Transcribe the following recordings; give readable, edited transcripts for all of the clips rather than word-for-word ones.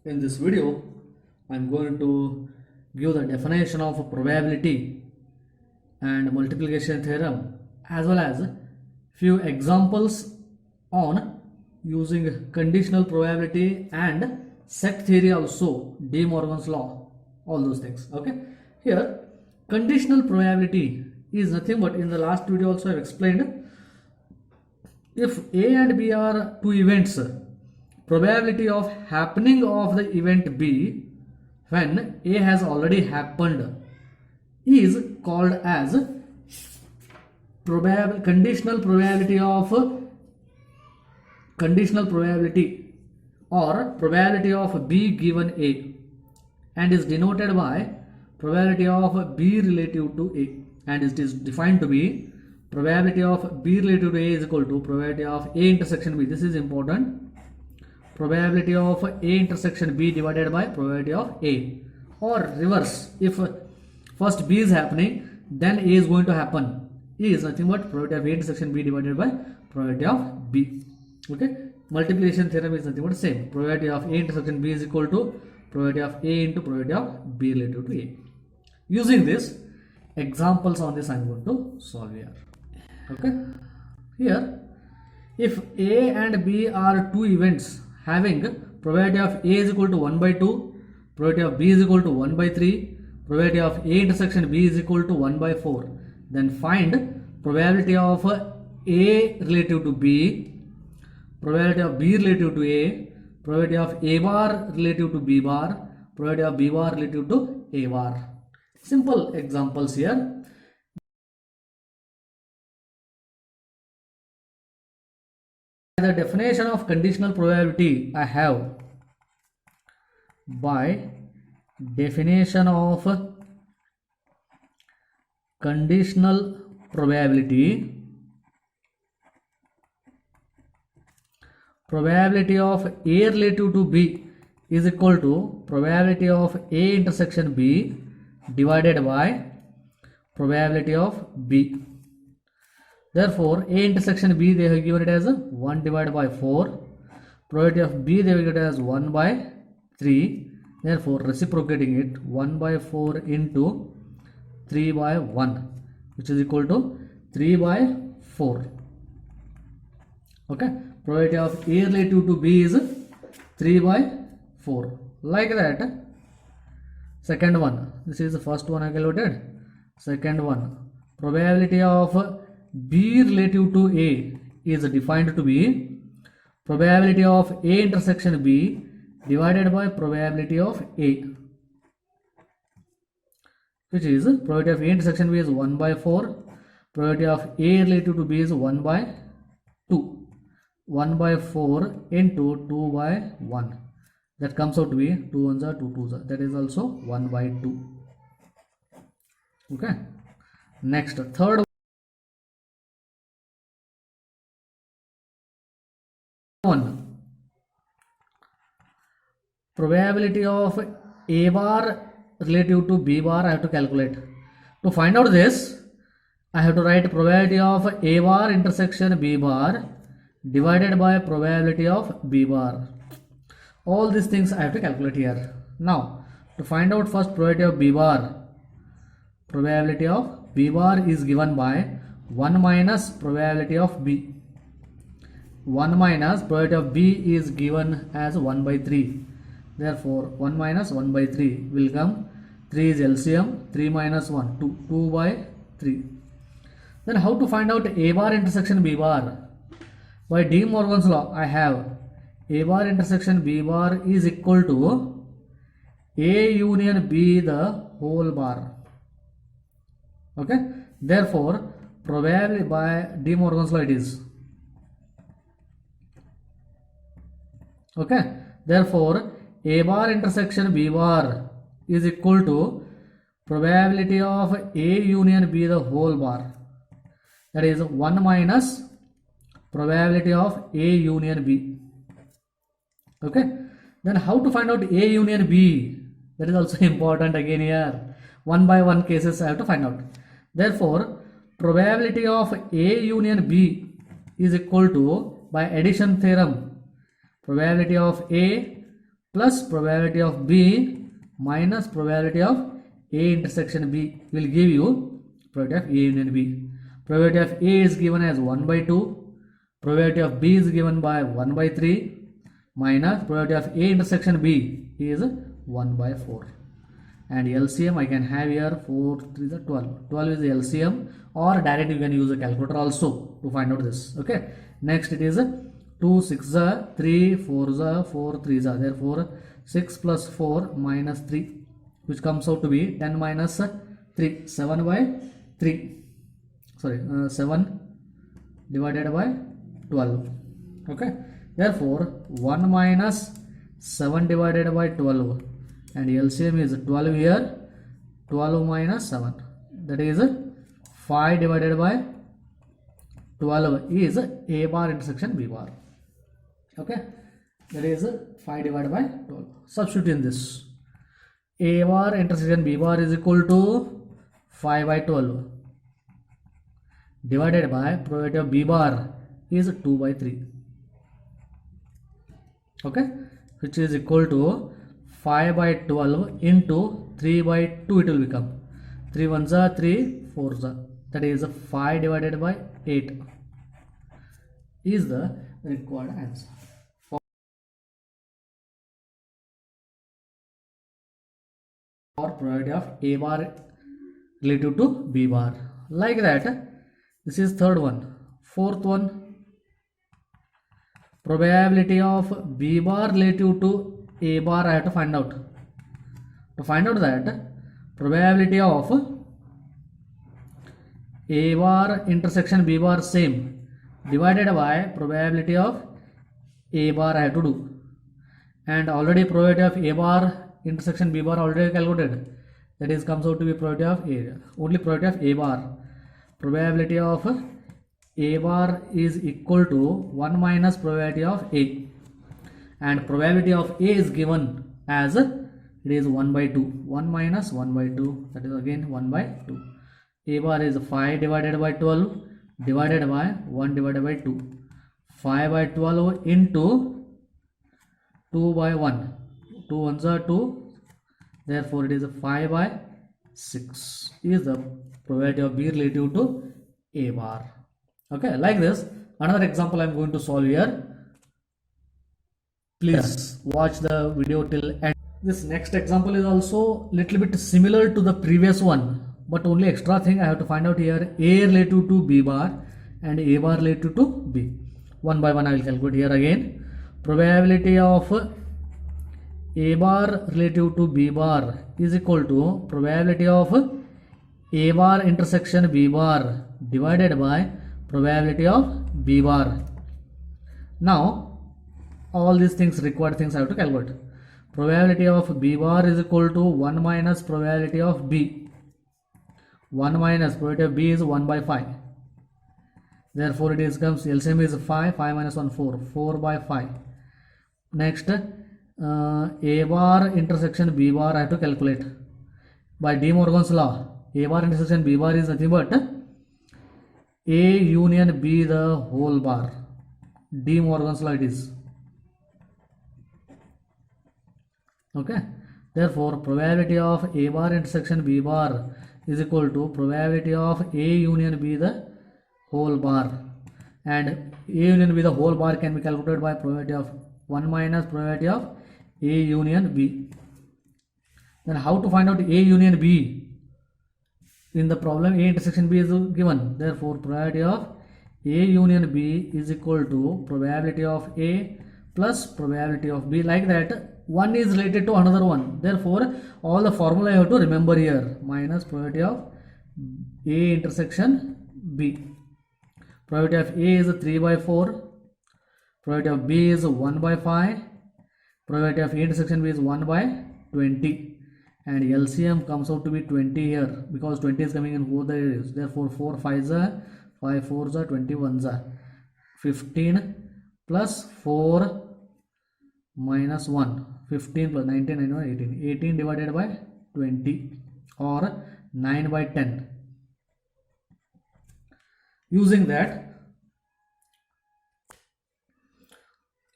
In this video, I am going to give the definition of probability and multiplication theorem as well as few examples on using conditional probability and set theory also, De Morgan's law, all those things. Okay, here conditional probability is nothing but, in the last video also I have explained, if A and B are two events, probability of happening of the event B when A has already happened is called as conditional probability or probability of B given A, and is denoted by probability of B relative to A, and it is defined to be probability of B relative to A is equal to probability of A intersection B. This is important. Probability of A intersection B divided by probability of A, or reverse, if first B is happening then A is going to happen, E is nothing but probability of A intersection B divided by probability of B. Okay, multiplication theorem is nothing but same. Probability of A intersection B is equal to probability of A into probability of B relative to A. Using this, examples on this I am going to solve here. Okay, here if A and B are two events having probability of A is equal to 1 by 2, probability of B is equal to 1 by 3, probability of A intersection B is equal to 1 by 4, then find probability of A relative to B, probability of B relative to A, probability of A bar relative to B bar, probability of B bar relative to A bar. Simple examples here. The definition of conditional probability I have, by definition of conditional probability, probability of A relative to B is equal to probability of A intersection B divided by probability of B. Therefore, A intersection B they have given it as 1 divided by 4. Probability of B they have given it as 1 by 3. Therefore, reciprocating it, 1 by 4 into 3 by 1, which is equal to 3 by 4. Okay, probability of A relative to B is 3 by 4. Like that. Second one, this is the first one I calculated. Second one, probability of B relative to A is defined to be probability of A intersection B divided by probability of A, which is probability of A intersection B is 1 by 4, probability of A relative to B is 1 by 2, 1 by 4 into 2 by 1, that comes out to be 2 ones are 2 twos are, that is also 1 by 2. Okay, next, third one, probability of A bar relative to B bar I have to calculate. To find out this, I have to write probability of A bar intersection B bar divided by probability of B bar. All these things I have to calculate here. Now, to find out first probability of B bar, probability of B bar is given by 1 minus probability of B. 1 minus probability of B is given as 1 by 3. Therefore, 1 minus 1 by 3 will come. 3 is LCM. 3 minus 1, 2. 2 by 3. Then how to find out A bar intersection B bar? By De Morgan's law, I have A bar intersection B bar is equal to A union B the whole bar. Okay. Therefore, probably by De Morgan's law it is. Okay, therefore A bar intersection B bar is equal to probability of A union B the whole bar, that is 1 minus probability of A union B. Okay, then how to find out A union B? That is also important again here. 1 by 1 cases I have to find out. Therefore, probability of A union B is equal to, by addition theorem, probability of A plus probability of B minus probability of A intersection B will give you probability of A union B. Probability of A is given as 1 by 2. Probability of B is given by 1 by 3 minus probability of A intersection B is 1 by 4. And LCM I can have here 4 3 is 12. 12 is the LCM, or directly you can use a calculator also to find out this. Okay. Next it is 2 6 3 4 4 3 therefore 6 plus 4 minus 3, which comes out to be 10 minus 3, 7 by 3. Sorry, 7 divided by 12. Okay. Therefore 1 minus 7 divided by 12, and LCM is 12 here. 12 minus 7, that is 5 divided by 12 is A bar intersection B bar. Okay, that is 5 divided by 12. Substitute in this. A bar intersection B bar is equal to 5 by 12 divided by probability of B bar is 2 by 3. Okay, which is equal to 5 by 12 into 3 by 2 it will become. 3 ones are 3 4s are, that is 5 divided by 8 is the required answer for probability of A bar relative to B bar. Like that, this is third one. Fourth one, probability of B bar relative to A bar I have to find out. To find out that, probability of A bar intersection B bar same divided by probability of A bar I have to do. And already probability of A bar intersection B bar already calculated. That is comes out to be probability of A. Only probability of A bar. Probability of A bar is equal to 1 minus probability of A. And probability of A is given as it is 1 by 2. 1 minus 1 by 2, that is again 1 by 2. A bar is 5 divided by 12 divided by 1 divided by 2. 5 by 12 into 2 by 1. 2 ones are 2. Therefore, it is 5 by 6 is the probability of B relative to A bar. Okay, like this. Another example I am going to solve here. Please watch the video till end. This next example is also little bit similar to the previous one, but only extra thing I have to find out here: A relative to B bar and A bar relative to B. One by one I will calculate here again. Probability of A bar relative to B bar is equal to probability of A bar intersection B bar divided by probability of B bar. Now all these things, required things, I have to calculate. Probability of B bar is equal to 1 minus probability of B. 1 minus probability of B is 1 by 5. Therefore it is comes LCM is 5. 5 minus 1 4. 4 by 5. Next A bar intersection B bar I have to calculate by De Morgan's law. A bar intersection B bar is nothing but A union B the whole bar. De Morgan's law it is. Okay, therefore probability of A bar intersection B bar is equal to probability of A union B the whole bar, and A union B the whole bar can be calculated by probability of 1 minus probability of A union B. Then how to find out A union B? In the problem A intersection B is given, therefore probability of A union B is equal to probability of A plus probability of B. Like that, one is related to another one, therefore all the formula you have to remember here: minus probability of A intersection B. Probability of A is 3 by 4, probability of B is 1 by 5, probability of A intersection B is 1 by 20, and LCM comes out to be 20 here because 20 is coming in both the areas. Therefore 4 5s are 5 4s are 21s are 15 plus 4 minus 1, 15 plus 19 9 18, 18 divided by 20 or 9 by 10.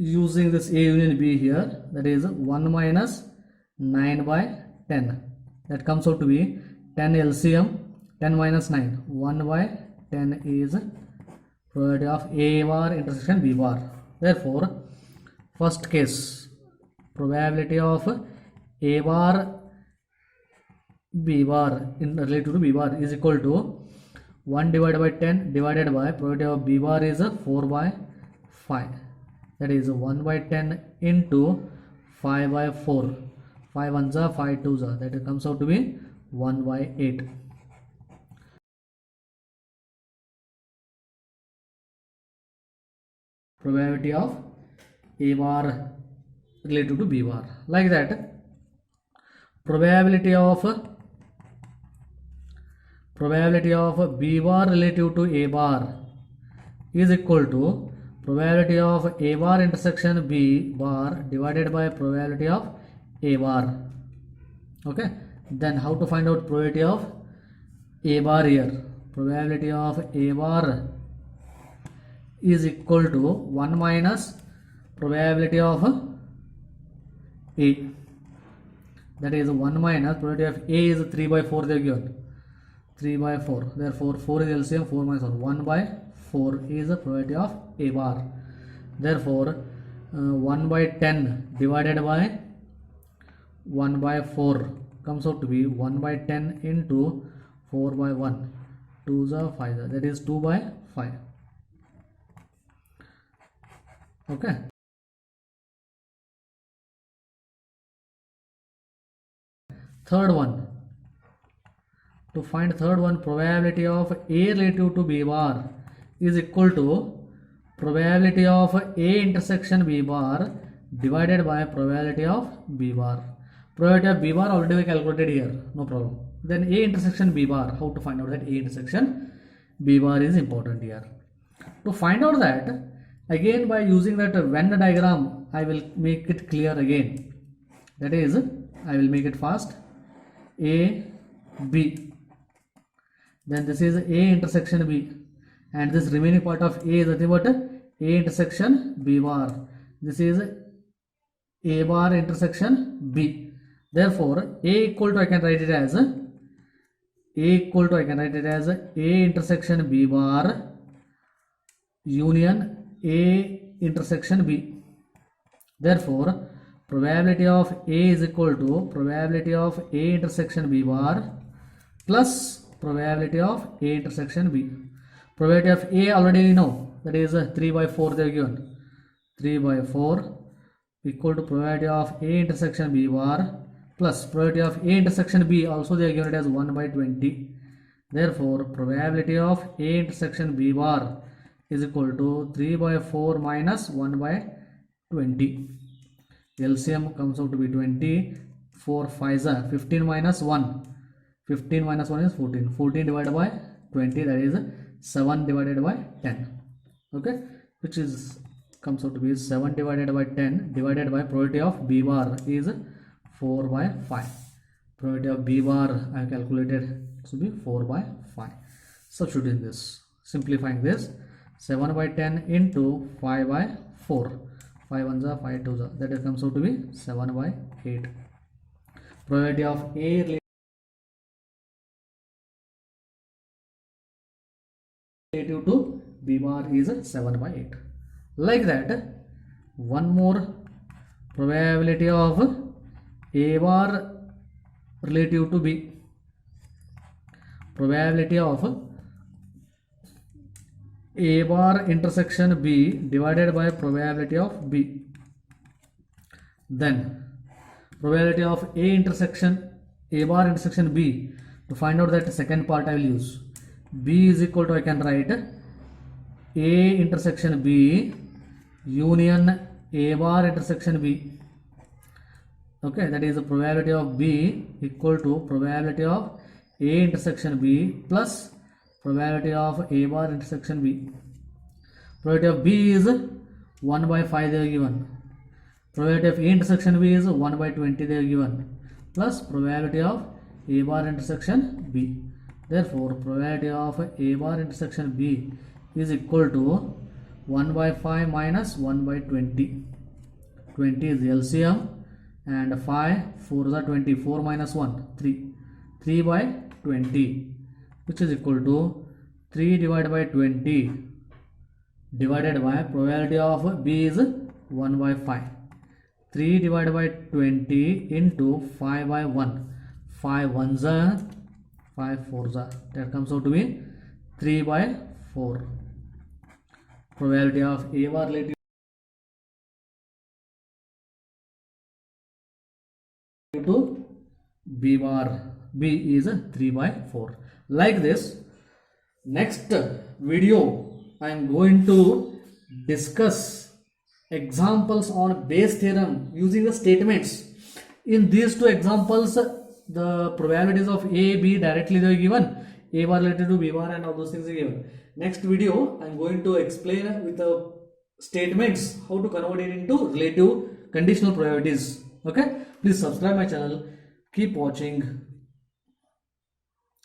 using this A union B here, that is 1 minus 9 by 10. That comes out to be 10 LCM, 10 minus 9, 1 by 10 is probability of A bar intersection B bar. Therefore, first case, probability of A bar B bar in relative to B bar is equal to 1 divided by 10 divided by probability of B bar is 4 by 5. That is 1 by 10 into 5 by 4. 5 ones are 5 twos are. That comes out to be 1 by 8. Probability of A bar relative to B bar. Like that, probability of B bar relative to A bar is equal to probability of A bar intersection B bar divided by probability of A bar. Okay, then how to find out probability of A bar here? Probability of A bar is equal to 1 minus probability of A. That is 1 minus probability of A is 3 by 4 they are given. 3 by 4. Therefore, 4 is LCM, 4 minus 1. 1 by 4 is the probability of A bar. Therefore, 1 by 10 divided by 1 by 4 comes out to be 1 by 10 into 4 by 1. 2 is 5. That is 2 by 5. Okay. Third one. To find third one, probability of A relative to B bar is equal to probability of A intersection B bar divided by probability of B bar. Probability of B bar already we calculated here, no problem. Then A intersection B bar, how to find out that A intersection B bar is important here. To find out that, again by using that Venn diagram, I will make it clear again. That is, I will make it fast. A, B. Then this is A intersection B, and this remaining part of A is nothing but A intersection B bar. This is A bar intersection B. Therefore, A equal to I can write it as A intersection B bar union A intersection B. Therefore, probability of A is equal to probability of A intersection B bar plus probability of A intersection B. Probability of A already we know, that is 3 by 4 they are given. 3 by 4 equal to probability of A intersection B bar plus probability of A intersection B also they are given it as 1 by 20. Therefore, probability of A intersection B bar is equal to 3 by 4 minus 1 by 20. LCM comes out to be 20. 4 5 are 15 minus 1. 15 minus 1 is 14. 14 divided by 20, that is 7 divided by 10. Okay, which is comes out to be 7 divided by 10 divided by probability of B bar is 4 by 5. Probability of B bar I have calculated to be 4 by 5. Substituting this, simplifying this, 7 by 10 into 5 by 4. 5 ones are 5 twos are. That comes out to be 7 by 8. Probability of A relative to B bar is 7 by 8. Like that, one more probability of A bar relative to B. Probability of A bar intersection B divided by probability of B. Then probability of A bar intersection B. To find out that second part I will use. B is equal to I can write A intersection B union A bar intersection B. Okay, that is the probability of B equal to probability of A intersection B plus probability of A bar intersection B. Probability of B is 1 by 5 they are given. Probability of A intersection B is 1 by 20 they are given. Plus probability of A bar intersection B. Therefore, probability of A bar intersection B is equal to 1 by 5 minus 1 by 20. 20 is LCM, and 5 4 is 24 minus 1 3. 3 by 20, which is equal to 3 divided by 20 divided by probability of B is 1 by 5. 3 divided by 20 into 5 by 1. 5 ones are 5 fours are, that comes out to be 3 by 4. Probability of A bar relative to B bar, B is 3 by 4. Like this, next video I am going to discuss examples on Bayes theorem using the statements. In these two examples, the probabilities of A, B directly they are given, A bar related to B bar and all those things are given. Next video I am going to explain with the statements how to convert it into relative conditional probabilities. Okay, please subscribe my channel, keep watching.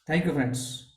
Thank you friends.